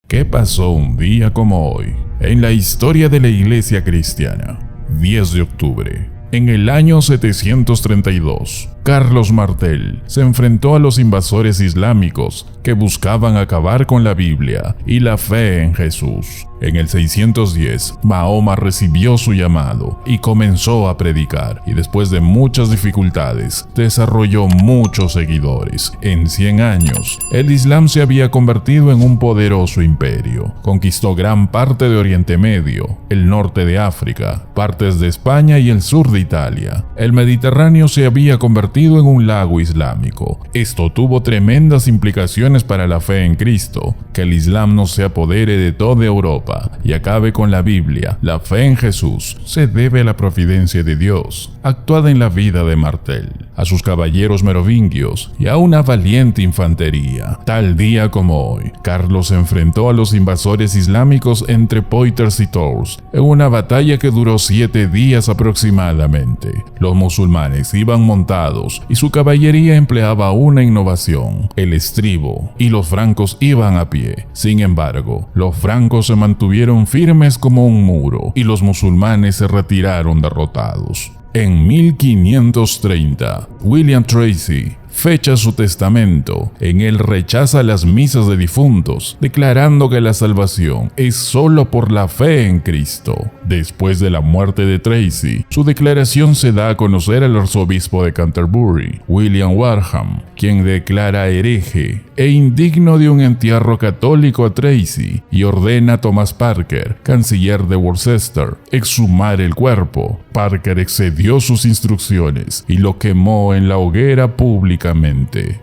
¿Qué pasó un día como hoy en la historia de la Iglesia cristiana? 10 de octubre. En el año 732, Carlos Martel se enfrentó a los invasores islámicos que buscaban acabar con la Biblia y la fe en Jesús. En el 610, Mahoma recibió su llamado y comenzó a predicar, y después de muchas dificultades, desarrolló muchos seguidores. En 100 años, el Islam se había convertido en un poderoso imperio. Conquistó gran parte de Oriente Medio, el norte de África, partes de España y el sur de Italia. El Mediterráneo se había convertido en un lago islámico. Esto tuvo tremendas implicaciones para la fe en Cristo, que el Islam no se apodere de toda Europa y acabe con la Biblia. La fe en Jesús se debe a la providencia de Dios, actuada en la vida de Martel, a sus caballeros merovingios y a una valiente infantería. Tal día como hoy, Carlos se enfrentó a los invasores islámicos entre Poitiers y Tours, en una batalla que duró 7 días aproximadamente. Los musulmanes iban montados y su caballería empleaba una innovación, el estribo, y los francos iban a pie. Sin embargo, los francos se mantuvieron firmes como un muro y los musulmanes se retiraron derrotados. En 1530, William Tracy fecha su testamento. En él rechaza las misas de difuntos, declarando que la salvación es solo por la fe en Cristo. Después de la muerte de Tracy, su declaración se da a conocer al arzobispo de Canterbury, William Warham, quien declara hereje e indigno de un entierro católico a Tracy y ordena a Thomas Parker, canciller de Worcester, exhumar el cuerpo. Parker excedió sus instrucciones y lo quemó en la hoguera públicamente.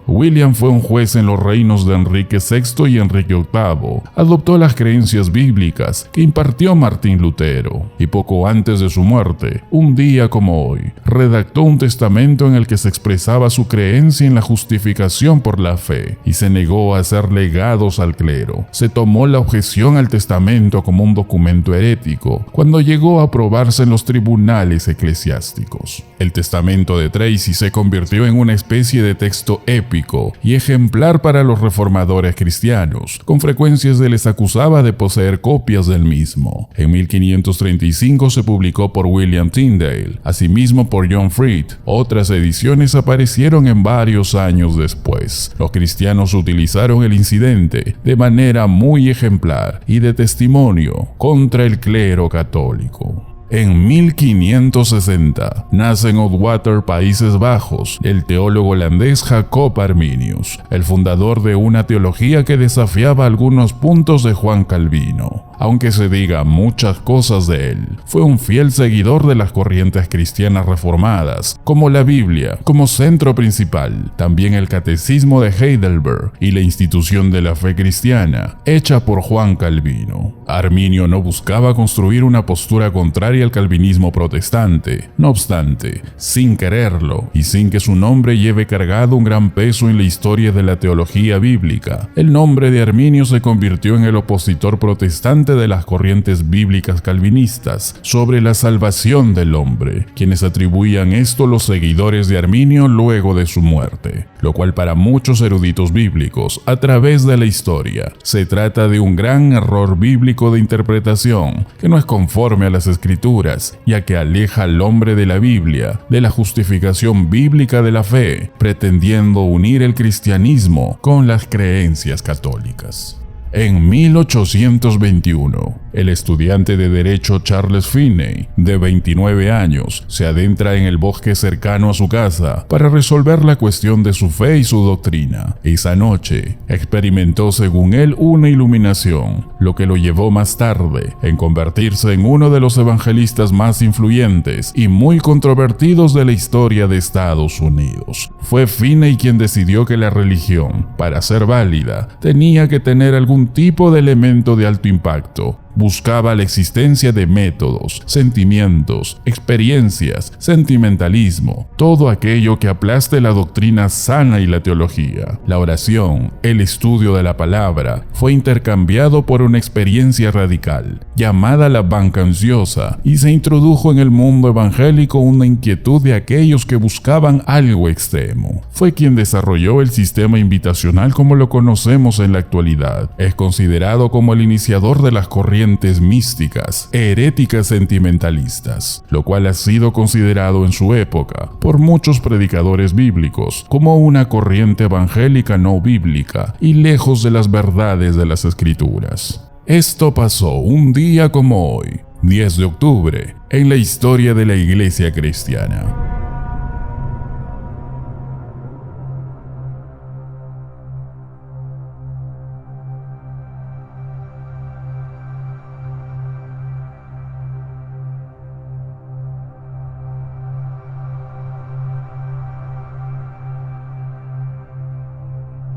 William fue un juez en los reinos de Enrique VI y Enrique VIII. Adoptó las creencias bíblicas que impartió Martín Lutero y poco antes de su muerte, un día como hoy, redactó un testamento en el que se expresaba su creencia en la justificación por la fe y se negó a hacer legados al clero. Se tomó la objeción al testamento como un documento herético cuando llegó a aprobarse en los tribunales eclesiásticos. El testamento de Tracy se convirtió en una especie de texto épico y ejemplar para los reformadores cristianos. Con frecuencia se les acusaba de poseer copias del mismo. En 1535 se publicó por William Tyndale, asimismo por John Freed. Otras ediciones aparecieron en varios años después. Los cristianos utilizaron el incidente de manera muy ejemplar y de testimonio contra el clero católico. En 1560 nace en Oudwater, Países Bajos, el teólogo holandés Jacob Arminius, el fundador de una teología que desafiaba algunos puntos de Juan Calvino. Aunque se diga muchas cosas de él, fue un fiel seguidor de las corrientes cristianas reformadas, como la Biblia como centro principal, también el Catecismo de Heidelberg y la institución de la fe cristiana, hecha por Juan Calvino. Arminio no buscaba construir una postura contraria al calvinismo protestante. No obstante, sin quererlo y sin que su nombre lleve cargado un gran peso en la historia de la teología bíblica, el nombre de Arminio se convirtió en el opositor protestante de las corrientes bíblicas calvinistas sobre la salvación del hombre, quienes atribuían esto los seguidores de Arminio luego de su muerte, lo cual para muchos eruditos bíblicos a través de la historia se trata de un gran error bíblico de interpretación que no es conforme a las escrituras, ya que aleja al hombre de la Biblia, de la justificación bíblica de la fe, pretendiendo unir el cristianismo con las creencias católicas. En 1821, el estudiante de Derecho Charles Finney, de 29 años, se adentra en el bosque cercano a su casa para resolver la cuestión de su fe y su doctrina. Esa noche, experimentó según él una iluminación, lo que lo llevó más tarde en convertirse en uno de los evangelistas más influyentes y muy controvertidos de la historia de Estados Unidos. Fue Finney quien decidió que la religión, para ser válida, tenía que tener algún tipo de elemento de alto impacto, buscaba la existencia de métodos, sentimientos, experiencias, sentimentalismo, todo aquello que aplaste la doctrina sana y la teología. La oración, el estudio de la palabra, fue intercambiado por una experiencia radical, llamada la bancanciosa, y se introdujo en el mundo evangélico una inquietud de aquellos que buscaban algo extremo. Fue quien desarrolló el sistema invitacional como lo conocemos en la actualidad. Es considerado como el iniciador de las corrientes místicas, heréticas sentimentalistas, lo cual ha sido considerado en su época por muchos predicadores bíblicos como una corriente evangélica no bíblica y lejos de las verdades de las Escrituras. Esto pasó un día como hoy, 10 de octubre, en la historia de la Iglesia cristiana.